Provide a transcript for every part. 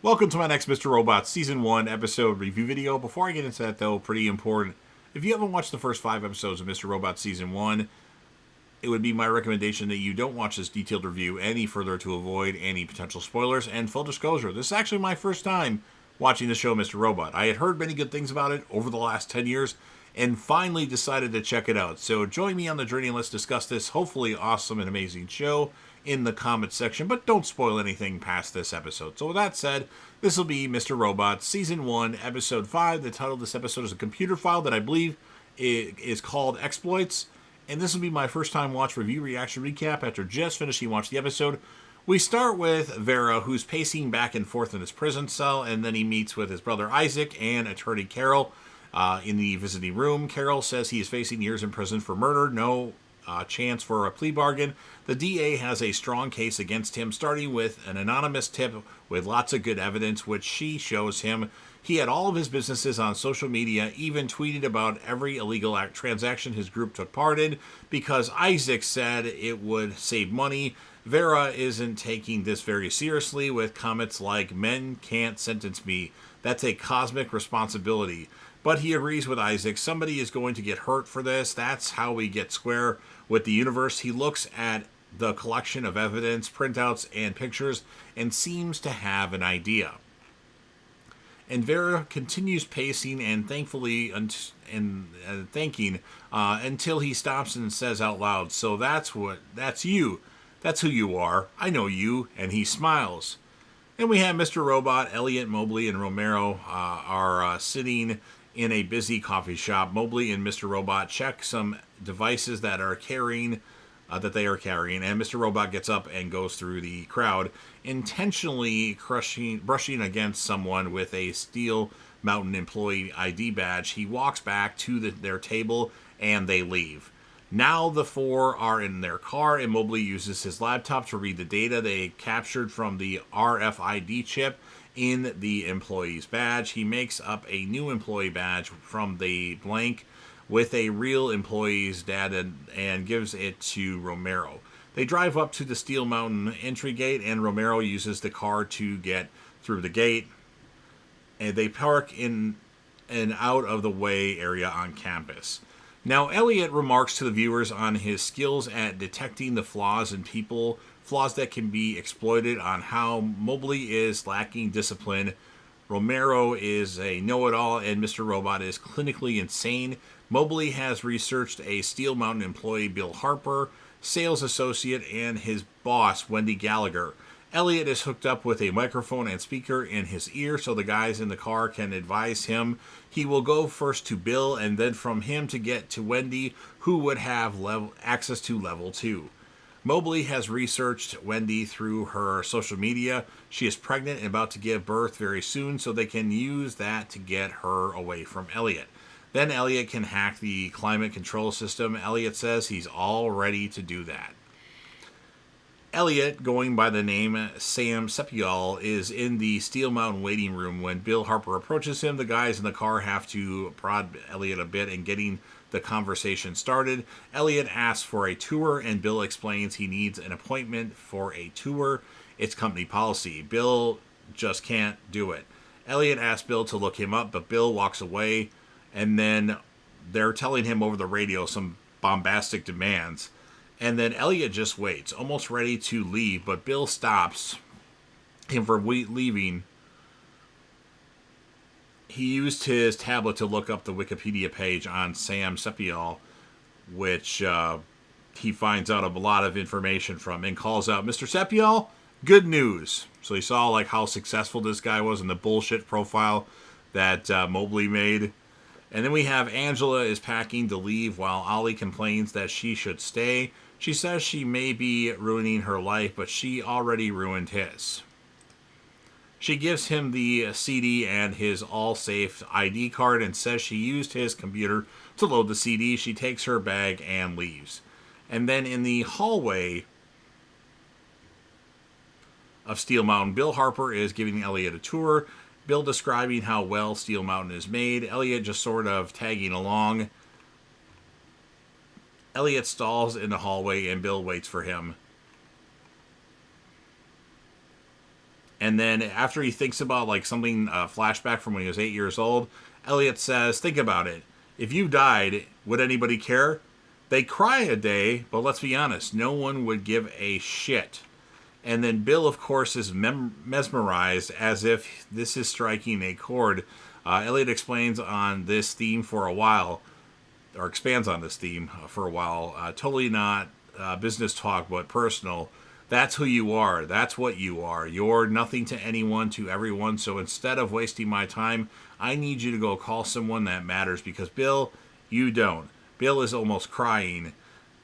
Welcome to my next Mr. Robot Season 1 episode review video. Before I get into that, though, pretty important. If you haven't watched the first 5 episodes of Mr. Robot Season 1, it would be my recommendation that you don't watch this detailed review any further to avoid any potential spoilers. And full disclosure, this is actually my first time watching the show Mr. Robot. I had heard many good things about it over the last 10 years and finally decided to check it out. So join me on the journey and let's discuss this hopefully awesome and amazing show in the comments section, but don't spoil anything past this episode. So with that said, this will be Mr. Robot Season 1, Episode 5. The title of this episode is a computer file that I believe is called Exploits. And this will be my first time watch, review, reaction, recap after just finishing watching the episode. We start with Vera, who's pacing back and forth in his prison cell, and then he meets with his brother Isaac and attorney Carol in the visiting room. Carol says he is facing years in prison for murder, no chance for a plea bargain. The DA has a strong case against him, starting with an anonymous tip with lots of good evidence, which she shows him. He had all of his businesses on social media, even tweeted about every illegal transaction his group took part in, because Isaac said it would save money. Vera isn't taking this very seriously, with comments like, "Men can't sentence me. That's a cosmic responsibility." But he agrees with Isaac. Somebody is going to get hurt for this. That's how we get square with the universe. He looks at the collection of evidence, printouts, and pictures, and seems to have an idea. And Vera continues pacing and thankfully thinking until he stops and says out loud, "So that's you. That's who you are. I know you." And he smiles. And we have Mr. Robot, Elliot, Mobley, and Romero are sitting in a busy coffee shop. Mobley and Mr. Robot check some devices that they are carrying, and Mr. Robot gets up and goes through the crowd, intentionally brushing against someone with a Steel Mountain employee ID badge. He walks back to their table, and they leave. Now the four are in their car, and Mobley uses his laptop to read the data they captured from the RFID chip in the employee's badge. He makes up a new employee badge from the blank with a real employee's data and gives it to Romero. They drive up to the Steel Mountain entry gate, and Romero uses the car to get through the gate. And they park in an out-of-the-way area on campus. Now, Elliot remarks to the viewers on his skills at detecting the flaws in people, flaws that can be exploited, on how Mobley is lacking discipline, Romero is a know-it-all, and Mr. Robot is clinically insane. Mobley has researched a Steel Mountain employee, Bill Harper, sales associate, and his boss, Wendy Gallagher. Elliot is hooked up with a microphone and speaker in his ear so the guys in the car can advise him. He will go first to Bill and then from him to get to Wendy, who would have access to level 2. Mobley has researched Wendy through her social media. She is pregnant and about to give birth very soon, so they can use that to get her away from Elliot. Then Elliot can hack the climate control system. Elliot says he's all ready to do that. Elliot, going by the name Sam Sepiol, is in the Steel Mountain waiting room when Bill Harper approaches him. The guys in the car have to prod Elliot a bit in getting the conversation started. Elliot asks for a tour, and Bill explains he needs an appointment for a tour. It's company policy. Bill just can't do it. Elliot asks Bill to look him up, but Bill walks away, and then they're telling him over the radio some bombastic demands. And then Elliot just waits, almost ready to leave, but Bill stops him from leaving. He used his tablet to look up the Wikipedia page on Sam Sepiol, which he finds out a lot of information from, and calls out, "Mr. Sepiol, good news." So he saw like how successful this guy was in the bullshit profile that Mobley made. And then we have Angela is packing to leave while Ollie complains that she should stay. She says she may be ruining her life, but she already ruined his. She gives him the CD and his all-safe ID card and says she used his computer to load the CD. She takes her bag and leaves. And then in the hallway of Steel Mountain, Bill Harper is giving Elliot a tour. Bill describing how well Steel Mountain is made. Elliot just sort of tagging along. Elliot stalls in the hallway and Bill waits for him. And then after he thinks about like something, flashback from when he was 8 years old, Elliot says, think about it. If you died, would anybody care? They cry a day, but let's be honest, no one would give a shit. And then Bill, of course, is mesmerized as if this is striking a chord. Elliot explains on this theme for a while, or expands on this theme for a while. Totally not business talk, but personal. That's who you are. That's what you are. You're nothing to anyone, to everyone. So instead of wasting my time, I need you to go call someone that matters, because Bill, you don't. Bill is almost crying,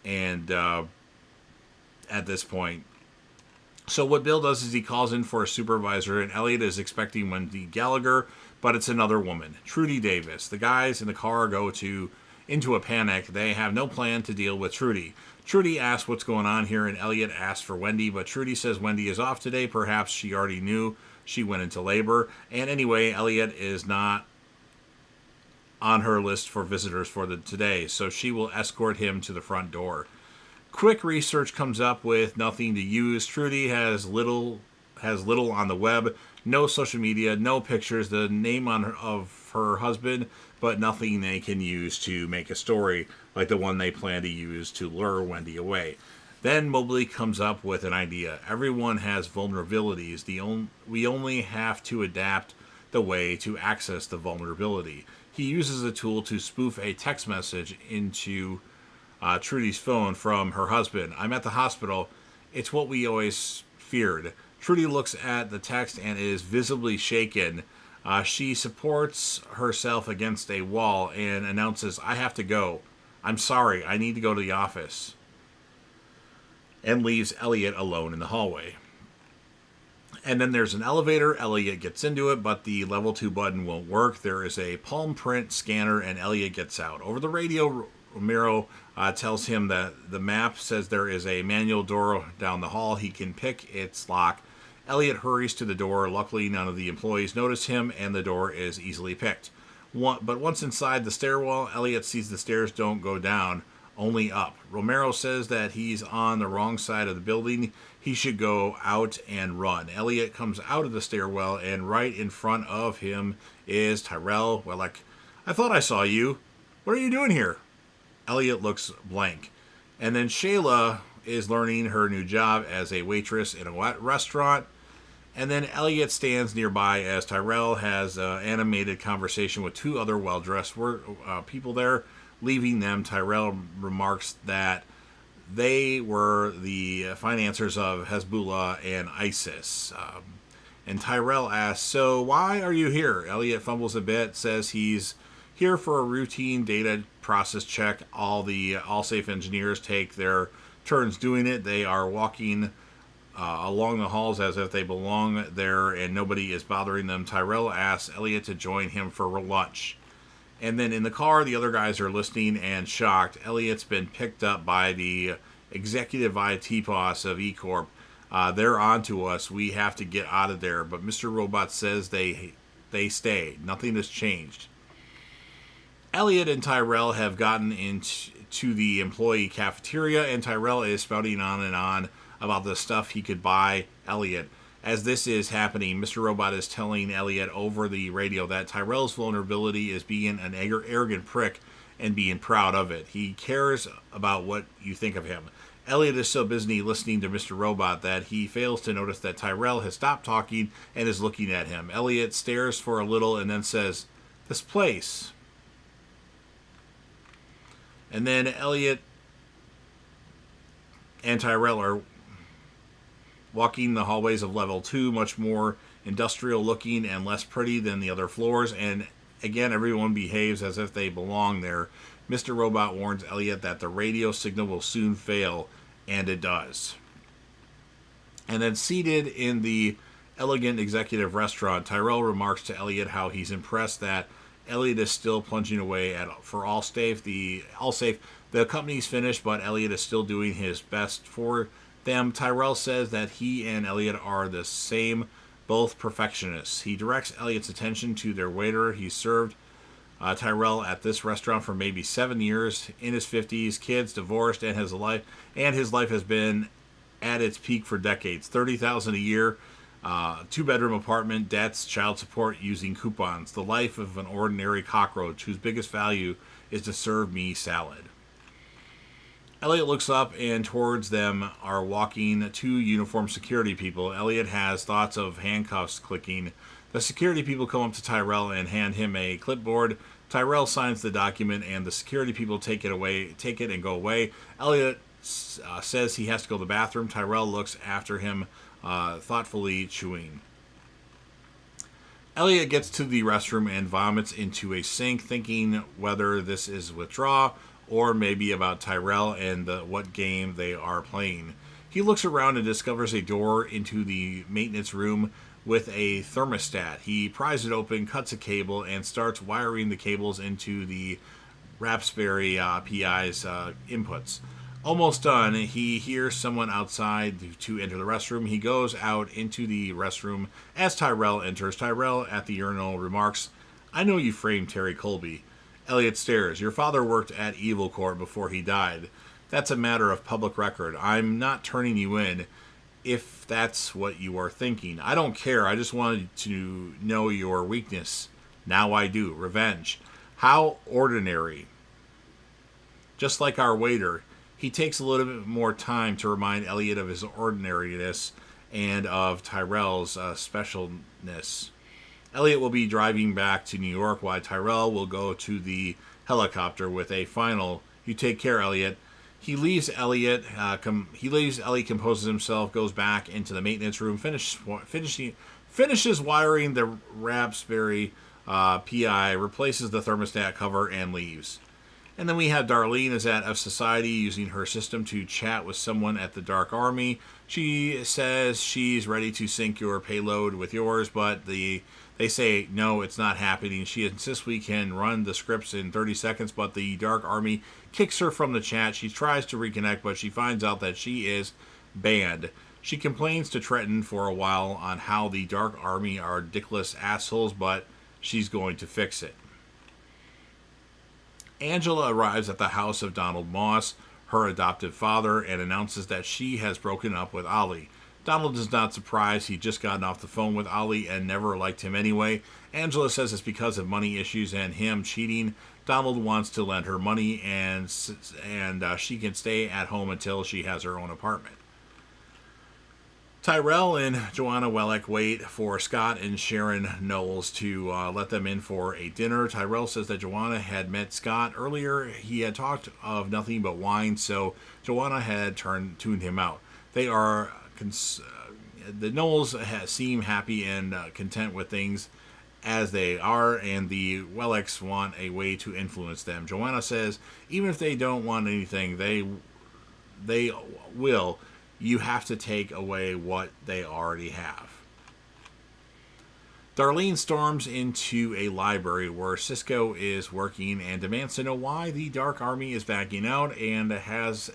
and at this point. So what Bill does is he calls in for a supervisor, and Elliot is expecting Wendy Gallagher, but it's another woman, Trudy Davis. The guys in the car go into a panic. They have no plan to deal with Trudy. Trudy asks what's going on here, and Elliot asks for Wendy, but Trudy says Wendy is off today. Perhaps she already knew she went into labor. And anyway, Elliot is not on her list for visitors for today, so she will escort him to the front door. Quick research comes up with nothing to use. Trudy has little on the web, no social media, no pictures, the name of her husband, but nothing they can use to make a story like the one they plan to use to lure Wendy away. Then Mobley comes up with an idea. Everyone has vulnerabilities. We only have to adapt the way to access the vulnerability. He uses a tool to spoof a text message into Trudy's phone from her husband. I'm at the hospital. It's what we always feared. Trudy looks at the text and is visibly shaken. She supports herself against a wall and announces, I have to go. I'm sorry, I need to go to the office. And leaves Elliot alone in the hallway. And then there's an elevator. Elliot gets into it, but the level 2 button won't work. There is a palm print scanner, and Elliot gets out. Over the radio, Romero tells him that the map says there is a manual door down the hall. He can pick its lock. Elliot hurries to the door. Luckily, none of the employees notice him, and the door is easily picked. But once inside the stairwell, Elliot sees the stairs don't go down, only up. Romero says that he's on the wrong side of the building. He should go out and run. Elliot comes out of the stairwell, and right in front of him is Tyrell. Well, like, I thought I saw you. What are you doing here? Elliot looks blank. And then Shayla is learning her new job as a waitress in a restaurant. And then Elliot stands nearby as Tyrell has an animated conversation with two other well-dressed people there. Leaving them, Tyrell remarks that they were the financiers of Hezbollah and ISIS. And Tyrell asks, so why are you here? Elliot fumbles a bit, says he's here for a routine data process check. All the Allsafe engineers take their turns doing it. They are walking along the halls as if they belong there and nobody is bothering them. Tyrell asks Elliot to join him for lunch. And then in the car, the other guys are listening and shocked. Elliot's been picked up by the executive IT boss of E-Corp. They're on to us. We have to get out of there. But Mr. Robot says they stay. Nothing has changed. Elliot and Tyrell have gotten into the employee cafeteria, and Tyrell is spouting on and on about the stuff he could buy Elliot. As this is happening, Mr. Robot is telling Elliot over the radio that Tyrell's vulnerability is being an arrogant prick and being proud of it. He cares about what you think of him. Elliot is so busy listening to Mr. Robot that he fails to notice that Tyrell has stopped talking and is looking at him. Elliot stares for a little and then says, "This place." And then Elliot and Tyrell are walking the hallways of level 2, much more industrial looking and less pretty than the other floors. And again, everyone behaves as if they belong there. Mr. Robot warns Elliot that the radio signal will soon fail, and it does. And then seated in the elegant executive restaurant, Tyrell remarks to Elliot how he's impressed that Elliot is still plunging away for Allsafe. The company's finished, but Elliot is still doing his best for them. Tyrell says that he and Elliot are the same, both perfectionists. He directs Elliot's attention to their waiter. He served Tyrell at this restaurant for maybe 7 years, in his 50s, kids, divorced, and his life has been at its peak for decades. $30,000 a year. Two-bedroom apartment, debts, child support using coupons. The life of an ordinary cockroach whose biggest value is to serve me salad. Elliot looks up, and towards them are walking two uniformed security people. Elliot has thoughts of handcuffs clicking. The security people come up to Tyrell and hand him a clipboard. Tyrell signs the document, and the security people take it and go away. Elliot says he has to go to the bathroom. Tyrell looks after him, thoughtfully chewing. Elliot gets to the restroom and vomits into a sink, thinking whether this is withdrawal or maybe about Tyrell and what game they are playing. He looks around and discovers a door into the maintenance room with a thermostat. He pries it open, cuts a cable, and starts wiring the cables into the Raspberry Pi's inputs. Almost done, he hears someone outside to enter the restroom. He goes out into the restroom as Tyrell enters. Tyrell at the urinal remarks, "I know you framed Terry Colby." Elliot stares. "Your father worked at Evil Corp before he died. That's a matter of public record. I'm not turning you in if that's what you are thinking. I don't care. I just wanted to know your weakness. Now I do. Revenge. How ordinary. Just like our waiter." He takes a little bit more time to remind Elliot of his ordinariness and of Tyrell's specialness. Elliot will be driving back to New York while Tyrell will go to the helicopter with a final, "You take care, Elliot." He leaves Elliot. Elliot composes himself, goes back into the maintenance room, finishes wiring the Raspberry Pi, replaces the thermostat cover, and leaves. And then we have Darlene is at F Society using her system to chat with someone at the Dark Army. She says she's ready to sync your payload with yours, but they say, no, it's not happening. She insists we can run the scripts in 30 seconds, but the Dark Army kicks her from the chat. She tries to reconnect, but she finds out that she is banned. She complains to Trenton for a while on how the Dark Army are dickless assholes, but she's going to fix it. Angela arrives at the house of Donald Moss, her adoptive father, and announces that she has broken up with Ollie. Donald is not surprised. He'd just gotten off the phone with Ollie and never liked him anyway. Angela says it's because of money issues and him cheating. Donald wants to lend her money, and she can stay at home until she has her own apartment. Tyrell and Joanna Wellick wait for Scott and Sharon Knowles to let them in for a dinner. Tyrell says that Joanna had met Scott earlier. He had talked of nothing but wine, so Joanna had tuned him out. They are the Knowles seem happy and content with things as they are, and the Wellicks want a way to influence them. Joanna says even if they don't want anything, they will. You have to take away what they already have. Darlene storms into a library where Cisco is working and demands to know why the Dark Army is backing out and has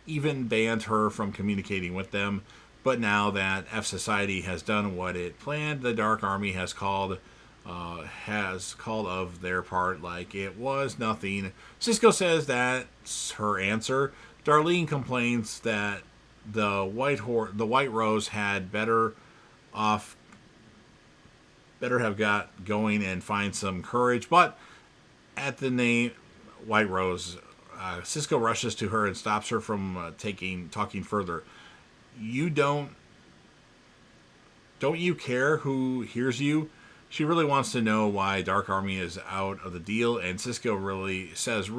even banned her from communicating with them. But now that F Society has done what it planned, the Dark Army has called of their part like it was nothing. Cisco says that's her answer. Darlene complains that the White Rose had better have got going and find some courage, but at the name White Rose, Cisco rushes to her and stops her from talking further. You don't you care who hears you? She really wants to know why Dark Army is out of the deal, and Cisco really says,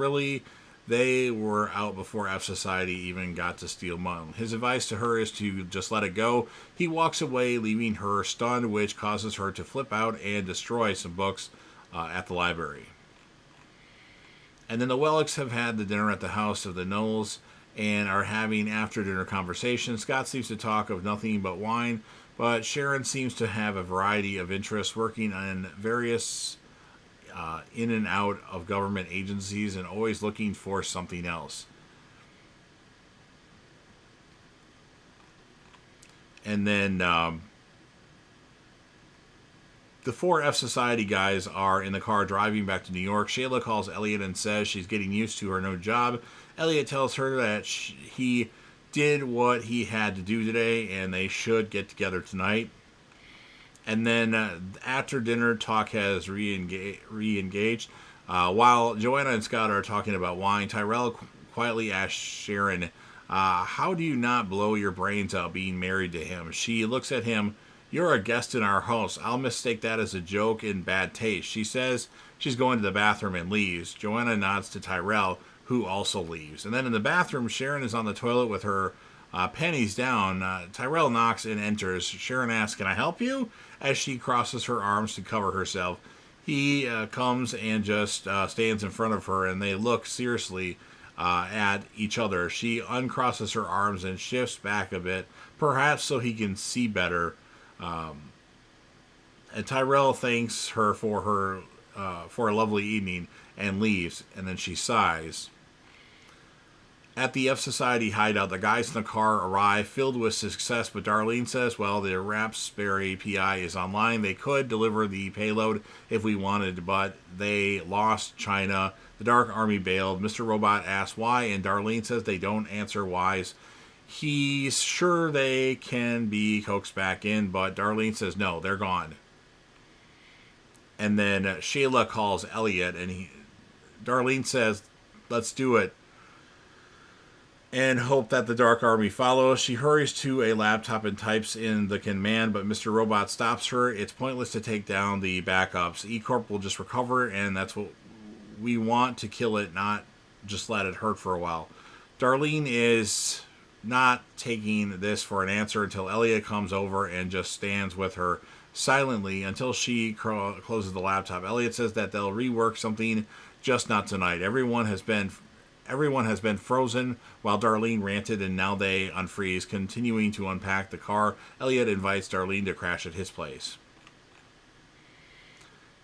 they were out before F Society even got to Steel Mountain. His advice to her is to just let it go. He walks away, leaving her stunned, which causes her to flip out and destroy some books at the library. And then the Wellicks have had the dinner at the house of the Knowles and are having after-dinner conversations. Scott seems to talk of nothing but wine, but Sharon seems to have a variety of interests, working on various in and out of government agencies and always looking for something else. And then the four F Society guys are in the car driving back to New York. Shayla calls Elliot and says she's getting used to her new job. Elliot tells her that he did what he had to do today, and they should get together tonight. And then after dinner, talk has re-engaged. While Joanna and Scott are talking about wine, Tyrell quietly asks Sharon, how do you not blow your brains out being married to him? She looks at him. You're a guest in our house. I'll mistake that as a joke in bad taste. She says she's going to the bathroom and leaves. Joanna nods to Tyrell, who also leaves. And then in the bathroom, Sharon is on the toilet with her pennies down. Tyrell knocks and enters. Sharon asks, can I help you? As she crosses her arms to cover herself. He comes and just stands in front of her, and they look seriously at each other. She uncrosses her arms and shifts back a bit, perhaps so he can see better. And Tyrell thanks her for a lovely evening and leaves, and then she sighs. At the F Society hideout, the guys in the car arrive, filled with success, but Darlene says, well, the Raspberry Pi is online. They could deliver the payload if we wanted, but they lost China. The Dark Army bailed. Mr. Robot asks why, and Darlene says they don't answer whys. He's sure they can be coaxed back in, but Darlene says no, they're gone. And then Shayla calls Elliot, and Darlene says, let's do it, and hope that the Dark Army follows. She hurries to a laptop and types in the command, but Mr. Robot stops her. It's pointless to take down the backups. E-Corp will just recover, and that's what we want, to kill it, not just let it hurt for a while. Darlene is not taking this for an answer until Elliot comes over and just stands with her silently until she closes the laptop. Elliot says that they'll rework something, just not tonight. Everyone has been frozen while Darlene ranted, and now they unfreeze. Continuing to unpack the car, Elliot invites Darlene to crash at his place.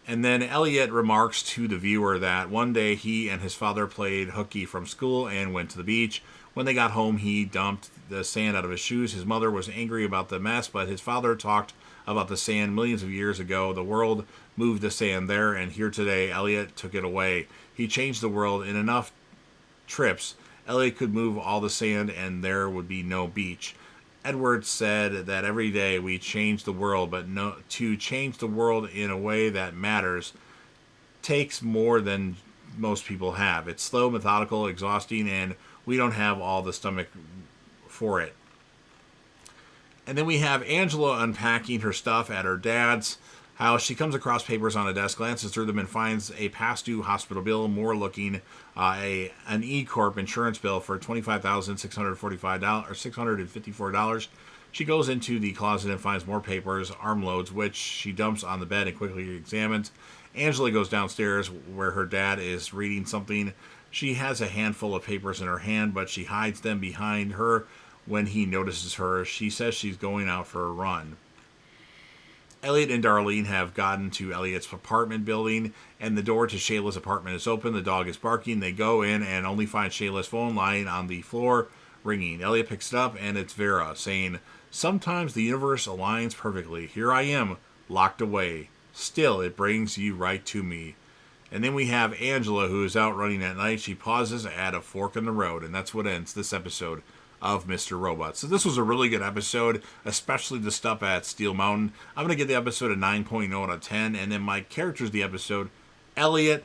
And then Elliot remarks to the viewer that one day he and his father played hooky from school and went to the beach. When they got home, he dumped the sand out of his shoes. His mother was angry about the mess, but his father talked about the sand millions of years ago. The world moved the sand there, and here today, Elliot took it away. He changed the world in enough trips. Elliot could move all the sand, and there would be no beach. Edwards said that every day we change the world, but to change the world in a way that matters takes more than most people have. It's slow, methodical, exhausting, and we don't have all the stomach for it. And then we have Angela unpacking her stuff at her dad's house. She comes across papers on a desk, glances through them, and finds a past due hospital bill, more looking an E-Corp insurance bill for $25,645 or $654. She goes into the closet and finds more papers, armloads, which she dumps on the bed and quickly examines. Angela goes downstairs where her dad is reading something. She has a handful of papers in her hand, but she hides them behind her when he notices her. She says she's going out for a run. Elliot and Darlene have gotten to Elliot's apartment building, and the door to Shayla's apartment is open. The dog is barking. They go in and only find Shayla's phone lying on the floor, ringing. Elliot picks it up, and it's Vera, saying, sometimes the universe aligns perfectly. Here I am, locked away. Still, it brings you right to me. And then we have Angela, who is out running at night. She pauses at a fork in the road, and that's what ends this episode of Mr. Robot. So this was a really good episode, especially the stuff at Steel Mountain. I'm going to give the episode a 9.0 out of 10, and then my characters of the episode, Elliot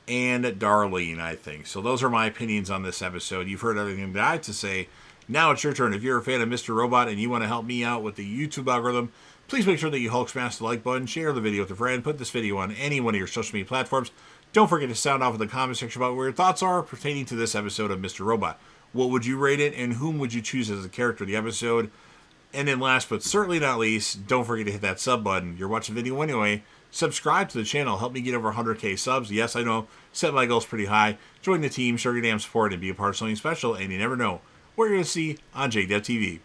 and Darlene, I think. So those are my opinions on this episode. You've heard everything that I had to say. Now it's your turn. If you're a fan of Mr. Robot and you want to help me out with the YouTube algorithm, please make sure that you Hulk smash the like button, share the video with a friend, put this video on any one of your social media platforms. Don't forget to sound off in the comment section about where your thoughts are pertaining to this episode of Mr. Robot. What would you rate it, and whom would you choose as the character of the episode? And then last but certainly not least, don't forget to hit that sub button. You're watching the video anyway. Subscribe to the channel. Help me get over 100k subs. Yes, I know, set my goals pretty high. Join the team, show your damn support, and be a part of something special, and you never know what you're going to see on JDevTV.